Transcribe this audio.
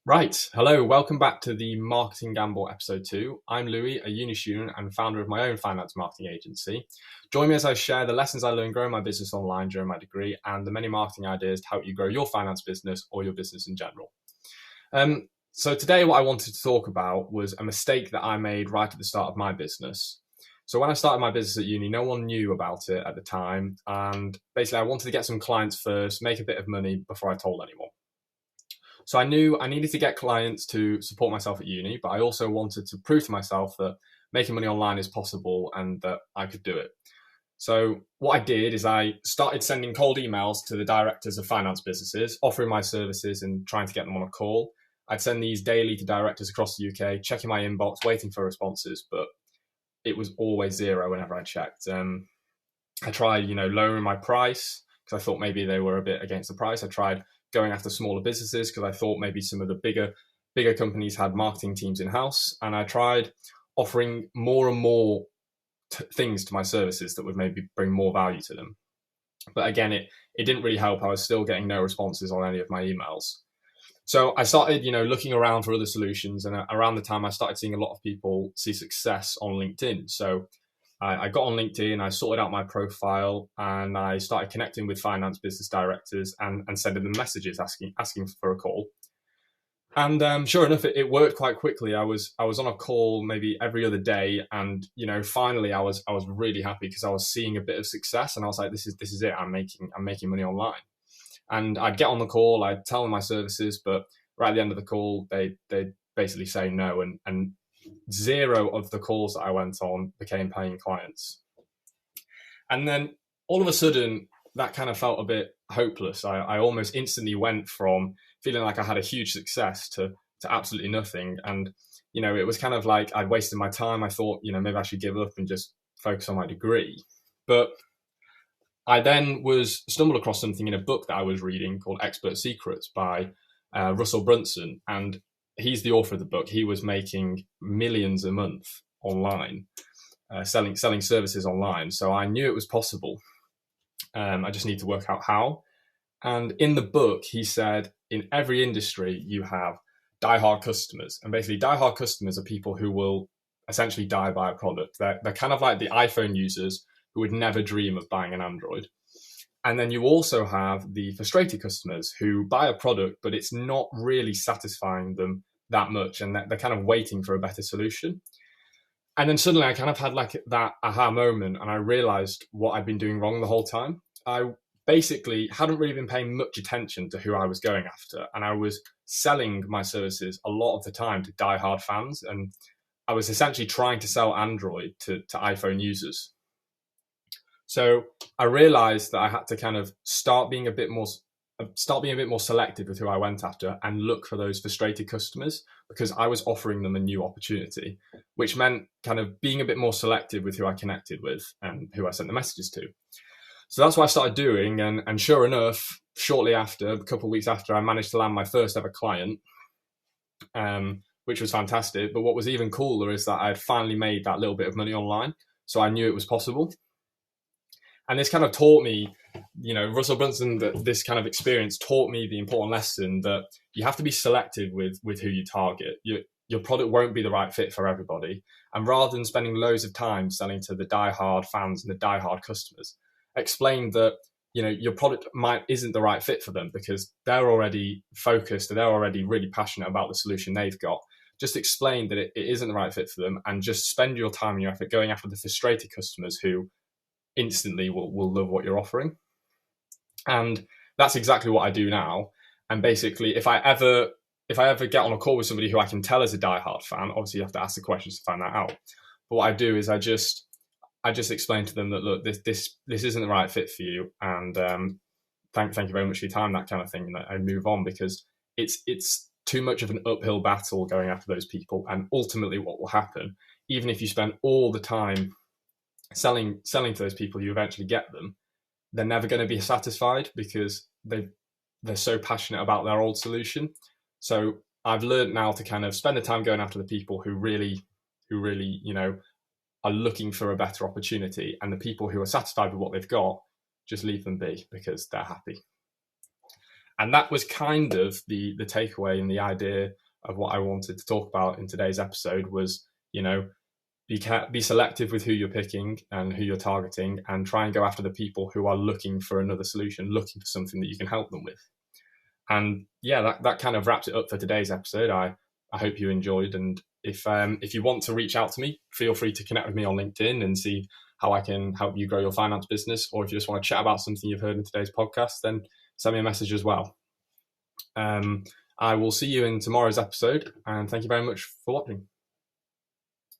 Right. Hello. Welcome back to the Marketing Gamble episode 2. I'm Louis, a uni student and founder of my own finance marketing agency. Join me as I share the lessons I learned growing my business online during my degree and the many marketing ideas to help you grow your finance business or your business in general. So today what I wanted to talk about was a mistake that I made right at the start of my business. So when I started my business at uni, no one knew about it at the time. And basically I wanted to get some clients first, make a bit of money before I told anyone. So I knew I needed to get clients to support myself at uni, but I also wanted to prove to myself that making money online is possible and that I could do it. So what I did is I started sending cold emails to the directors of finance businesses, offering my services and trying to get them on a call. I'd send these daily to directors across the UK, checking my inbox, waiting for responses, but it was always zero whenever I checked. I tried, lowering my price because I thought maybe they were a bit against the price. I tried going after smaller businesses because I thought maybe some of the bigger companies had marketing teams in-house. And I tried offering more and more things to my services that would maybe bring more value to them. But again, it didn't really help. I was still getting no responses on any of my emails. So I started, looking around for other solutions. And around the time I started seeing a lot of people see success on LinkedIn. So I got on LinkedIn, I sorted out my profile, and I started connecting with finance business directors and sending them messages asking for a call. And sure enough, it worked quite quickly. I was on a call maybe every other day, and finally I was really happy because I was seeing a bit of success, and I was like, this is it. I'm making money online. And I'd get on the call, I'd tell them my services, but right at the end of the call, they basically say no, and zero of the calls that I went on became paying clients. And then all of a sudden, that kind of felt a bit hopeless. I almost instantly went from feeling like I had a huge success to absolutely nothing. And, it was kind of like I'd wasted my time. I thought, maybe I should give up and just focus on my degree. But I then stumbled across something in a book that I was reading called Expert Secrets by Russell Brunson. And he's the author of the book. He was making millions a month online, selling services online. So I knew it was possible. I just need to work out how. And in the book, he said, in every industry, you have diehard customers. And basically, diehard customers are people who will essentially die by a product. They're kind of like the iPhone users who would never dream of buying an Android. And then you also have the frustrated customers who buy a product, but it's not really satisfying them that much. And they're kind of waiting for a better solution. And then suddenly I kind of had like that aha moment, and I realized what I'd been doing wrong the whole time. I basically hadn't really been paying much attention to who I was going after. And I was selling my services a lot of the time to diehard fans. And I was essentially trying to sell Android to iPhone users. So I realized that I had to kind of start being a bit more selective with who I went after and look for those frustrated customers, because I was offering them a new opportunity, which meant kind of being a bit more selective with who I connected with and who I sent the messages to. So that's what I started doing. And sure enough, shortly after, a couple of weeks after, I managed to land my first ever client, which was fantastic. But what was even cooler is that I had finally made that little bit of money online. So I knew it was possible. And this kind of taught me, Russell Brunson, that this kind of experience taught me the important lesson that you have to be selective with who you target. Your product won't be the right fit for everybody. And rather than spending loads of time selling to the diehard fans and the diehard customers, explain that, your product isn't the right fit for them because they're already focused and they're already really passionate about the solution they've got. Just explain that it isn't the right fit for them, and just spend your time and your effort going after the frustrated customers who instantly will love what you're offering. And that's exactly what I do now. And basically, if I ever get on a call with somebody who I can tell is a diehard fan, obviously you have to ask the questions to find that out. But what I do is I just explain to them that, look, this isn't the right fit for you, and thank you very much for your time, that kind of thing, and I move on, because it's too much of an uphill battle going after those people. And ultimately what will happen, even if you spend all the time selling to those people, you eventually get them, they're never going to be satisfied because they're so passionate about their old solution. So I've learned now to kind of spend the time going after the people who really are looking for a better opportunity, and the people who are satisfied with what they've got, just leave them be because they're happy. And that was kind of the takeaway and the idea of what I wanted to talk about in today's episode was, be selective with who you're picking and who you're targeting, and try and go after the people who are looking for another solution, looking for something that you can help them with. And yeah, that kind of wraps it up for today's episode. I hope you enjoyed. And if you want to reach out to me, feel free to connect with me on LinkedIn and see how I can help you grow your finance business. Or if you just want to chat about something you've heard in today's podcast, then send me a message as well. I will see you in tomorrow's episode, and thank you very much for watching.